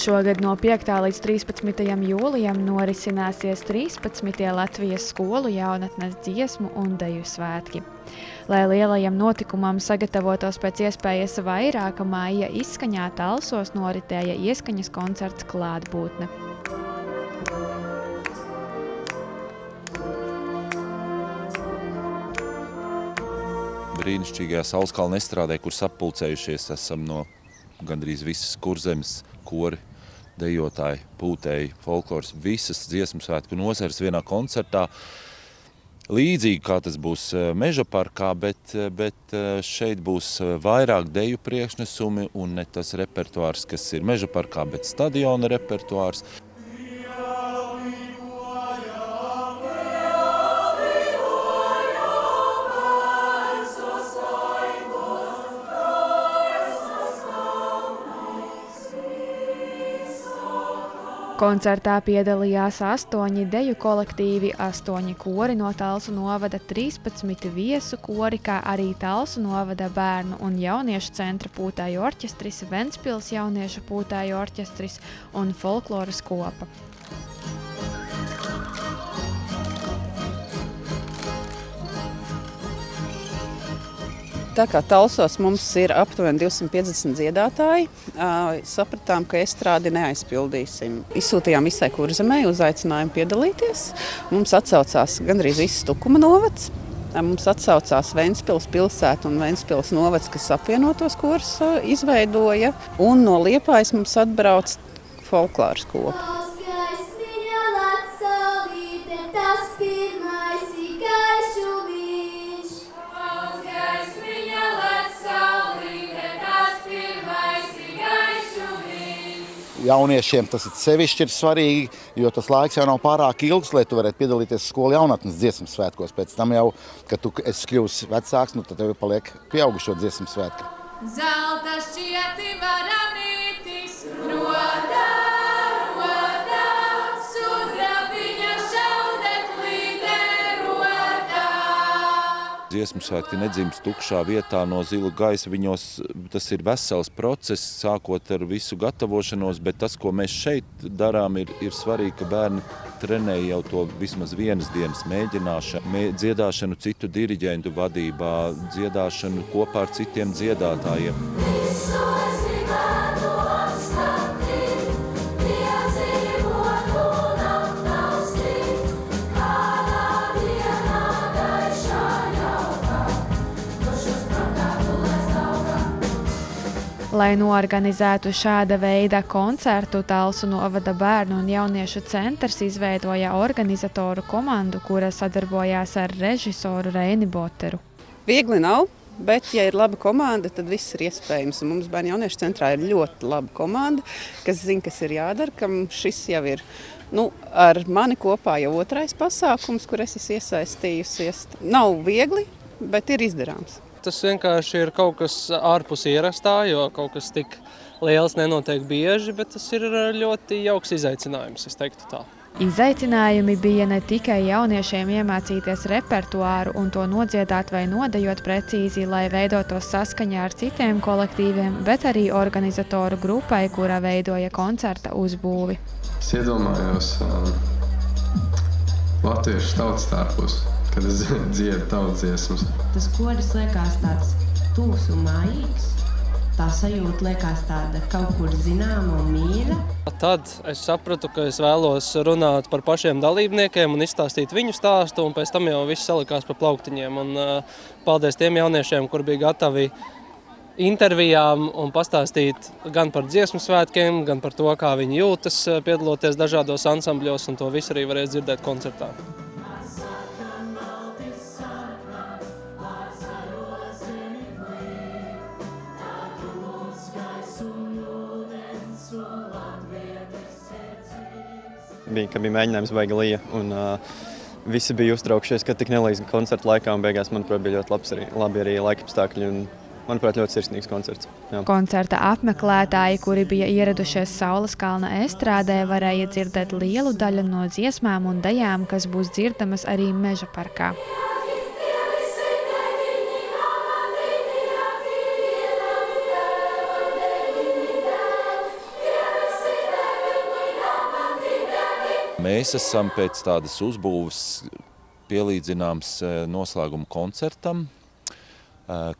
Šogad no 5. līdz 13. jūlijam norisināsies 13. Latvijas skolu jaunatnes dziesmu un deju svētki. Lai lielajam notikumam sagatavotos pēc iespējas vairāk, māja izskaņā Talsos noritēja ieskaņas koncerts klātbūtne. Brīnišķīgajā Saulskalna estrādē, kur sapulcējušies esam no gandrīz visas Kurzemes kori, dejotāji, pūtēji, folkloras, visas dziesmu svētku nozares vienā koncertā. Līdzīgi kā tas būs Meža parkā, bet šeit būs vairāk deju priekšnesumi un ne tas repertuārs, kas ir Meža parkā, bet stadiona repertuārs. Koncertā piedalījās 8 deju kolektīvi, 8 kori no Talsu novada, 13 viesu kori, kā arī Talsu novada bērnu un jauniešu centra pūtāju orķestris, Ventspils jauniešu pūtāju orķestris un folkloras kopa. Tā kā Talsos mums ir aptuveni 250 dziedātāji, sapratām, ka estrādi neaizpildīsim. Izsūtījām visai Kurzemei uzaicinājumu piedalīties. Mums atsaucās gandrīz viss Tukuma novads. Mums atsaucās Ventspils pilsēta un Ventspils novads, kas apvienotos korus izveidoja. Un no Liepājas mums atbrauc folkloras kopa. Jauniešiem tas sevišķi ir svarīgi, jo tas laiks jau nav pārāk ilgs, lai tu varētu piedalīties skolu jaunatnes dziesmu svētkos. Pēc tam jau, kad tu esi kļūsi vecāks, tad tev paliek pieaugušo dziesmu svētki. Zelta šķieti varanītis, rodā, sudrabiņa šaudeklīte rodā. Dziesmu svētki nedzimst tukšā vietā no zila gaisa. Viņos tas ir vesels process, sākot ar visu gatavošanos, bet tas, ko mēs šeit darām, ir svarīgi, ka bērni trenē jau to vismaz vienas dienas mēģināšanu, dziedāšanu citu diriģentu vadībā, dziedāšanu kopā ar citiem dziedātājiem. Lai noorganizētu šāda veida koncertu, Talsu novada bērnu un jauniešu centrs izveidoja organizatoru komandu, kura sadarbojās ar režisoru Reini Boteru. Viegli nav, bet ja ir laba komanda, tad viss ir iespējams. Un mums bērnu jauniešu centrā ir ļoti laba komanda, kas zina, kas ir jādara, kam šis jau ir ar mani kopā jau otrais pasākums, kur es esmu iesaistījusies. Nav viegli, bet ir izdarāms. Tas vienkārši ir kaut kas ārpus ierastā, jo kaut kas tik liels nenotiek bieži, bet tas ir ļoti jauks izaicinājums, es teiktu tā. Izaicinājumi bija ne tikai jauniešiem iemācīties repertuāru un to nodziedāt vai nodejot precīzi, lai veidotos saskaņā ar citiem kolektīviem, bet arī organizatoru grupai, kura veidoja koncerta uzbūvi. Es iedomājos latviešu tautstārpus, kad es dziedu tautdziesmas. Tas koris liekas tāds tūs un mājīgs. Tā sajūta liekas tāda kaut kur zināma un mīļa. Tad es sapratu, ka es vēlos runāt par pašiem dalībniekiem un izstāstīt viņu stāstu, un pēc tam jau viss salikās pa plauktiņiem. Un paldies tiem jauniešiem, kur bija gatavi intervijām un pastāstīt gan par dziesmu svētkiem, gan par to, kā viņi jūtas piedaloties dažādos ansambļos, un to visu arī varēs dzirdēt koncertā. Bija mēģinājums baigi lija, un visi bija uztraukšies, ka tik nelīdz koncerta laikā, un beigās, manuprāt, bija ļoti labi arī laikapstākļi, un, manuprāt, ļoti sirsnīgs koncerts. Jā. Koncerta apmeklētāji, kuri bija ieradušies Saulskalna estrādē, varēja dzirdēt lielu daļu no dziesmām un dejām, kas būs dzirdamas arī Meža parkā. Mēs esam pēc tādas uzbūves pielīdzināms noslēguma koncertam,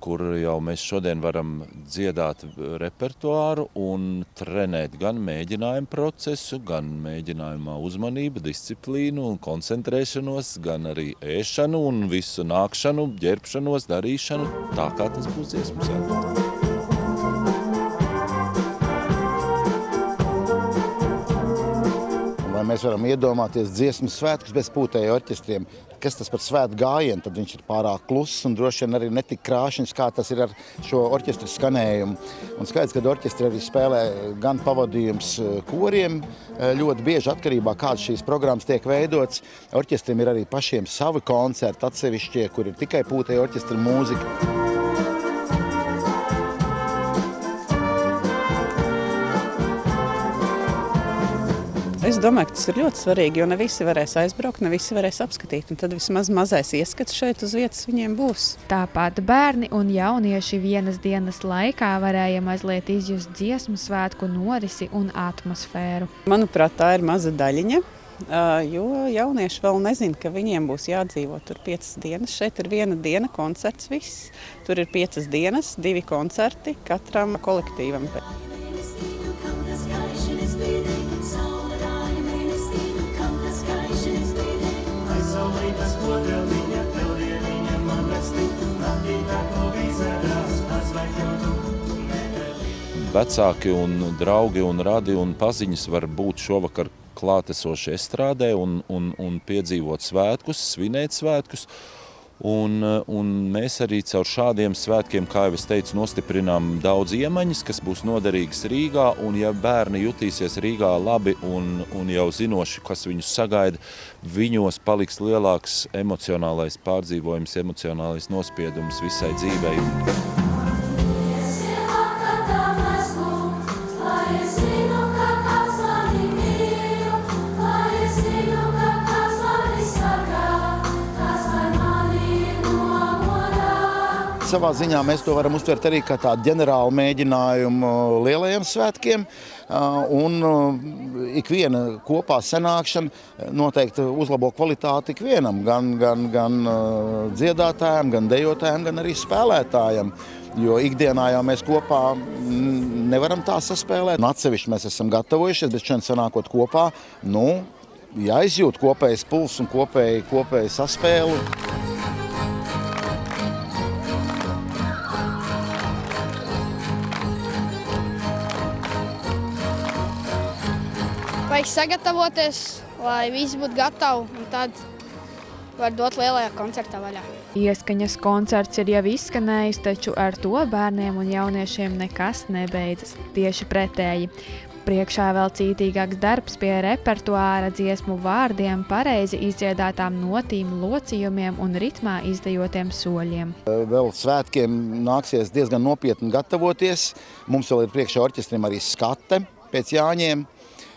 kur jau mēs šodien varam dziedāt repertuāru un trenēt gan mēģinājumu procesu, gan mēģinājumā uzmanību, disciplīnu un koncentrēšanos, gan arī ēšanu un visu nākšanu, ģērbšanos, darīšanu, tā kā tas būs dziesmu svētkos. Vai mēs varam iedomāties dziesmu svētkus bez pūtēju orķestriem? Kas tas par svētu gājienu? Tad viņš ir pārāk kluss un droši vien arī netik krāšņs, kā tas ir ar šo orķestru skanējumu. Un skaidrs, ka orķestri arī spēlē gan pavadījums koriem, ļoti bieži atkarībā, kādas šīs programmas tiek veidotas. Orķestriem ir arī pašiem savi koncerti atsevišķie, kur ir tikai pūtēju orķestra mūzika. Es domāju, ka tas ir ļoti svarīgi, jo ne visi varēs aizbraukt, ne visi varēs apskatīt. Un tad vismaz mazais ieskats šeit uz vietas viņiem būs. Tāpat bērni un jaunieši vienas dienas laikā varēja mazliet izjust dziesmu svētku norisi un atmosfēru. Manuprāt, tā ir maza daļiņa, jo jaunieši vēl nezina, ka viņiem būs jādzīvo tur 5 dienas. Šeit ir 1 diena koncerts viss. Tur ir 5 dienas, 2 koncerti katram kolektīvam. Vecāki un draugi un radi un paziņas var būt šovakar klātesoši estrādē un piedzīvot svētkus, svinēt svētkus. Un mēs arī caur šādiem svētkiem, kā jau es teicu, nostiprinām daudz iemaņas, kas būs noderīgas Rīgā. Un ja bērni jutīsies Rīgā labi un jau zinoši, kas viņus sagaida, viņos paliks lielāks emocionālais pārdzīvojums, emocionālais nospiedums visai dzīvei. Savā ziņā mēs to varam uztvert arī kā tādu ģenerālu mēģinājumu lielajiem svētkiem. Un ikviena kopā sanākšana noteikti uzlabo kvalitāti ikvienam, gan dziedātājiem, gan dejotājiem, gan arī spēlētājiem. Jo ikdienā jau mēs kopā nevaram tā saspēlēt. Atsevišķi mēs esam gatavojušies, bet šodien sanākot kopā, jāizjūt kopējs pulss un kopēji saspēli. Vajag sagatavoties, lai visi būtu gatavi, un tad var dot lielajā koncertā vaļā. Ieskaņas koncerts ir jau izskanējis, taču ar to bērniem un jauniešiem nekas nebeidzas. Tieši pretēji. Priekšā vēl cītīgāks darbs pie repertuāra, dziesmu vārdiem, pareizi izdziedātām notīm, locījumiem un ritmā izdejotiem soļiem. Vēl svētkiem nāksies diezgan nopietni gatavoties. Mums vēl ir priekšā orķestrim arī skate pēc Jāņiem.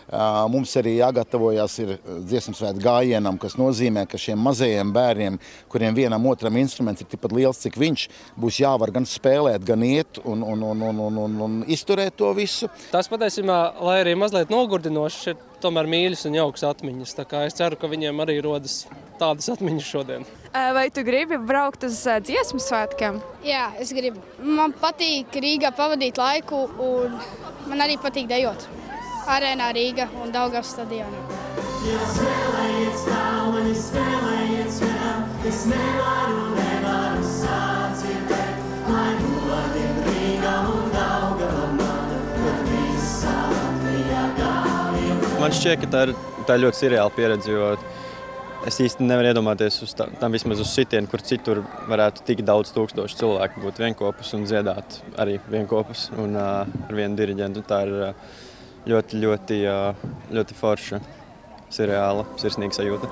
Mums arī jāgatavojas ir dziesmu svētku gājienam, kas nozīmē, ka šiem mazajiem bērniem, kuriem vienam otram instruments ir tikpat liels, cik viņš, būs jāvar gan spēlēt, gan iet un izturēt to visu. Tas patiesībā, lai arī mazliet nogurdinoši, ir tomēr mīļas un jaukas atmiņas. Tā kā es ceru, ka viņiem arī rodas tādas atmiņas šodien. Vai tu gribi braukt uz dziesmu svētkiem? Jā, es gribu. Man patīk Rīgā pavadīt laiku, un man arī patīk dejot. Arēnā Rīga un Daugavas stadionā. Man šķiet, ka tā ir ļoti seriāla pieredze, jo es īsti nevaru iedomāties tam vismaz uz sitienu, kur citur varētu tik daudz tūkstoši cilvēku būt vienkopus un dziedāt arī vienkopus un ar vienu diriģentu. Tā ir ļoti forša, seriāla, sirsnīga sajūta.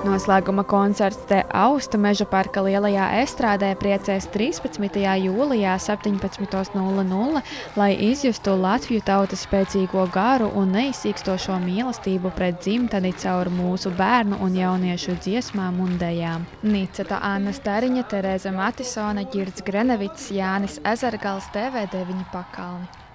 Noslēguma koncerts te Austu Meža parka lielajā estrādē priecēs 13. jūlijā 17:00, lai izjustu Latviju tautas spēcīgo garu un neizsīkstošo mīlestību pret dzimteni caur mūsu bērnu un jauniešu dziesmām un dejām. Niceta Anna Stariņa, Terēza Matisone, Girds Grenevits, Jānis Ezergals, TV9 Pakalni.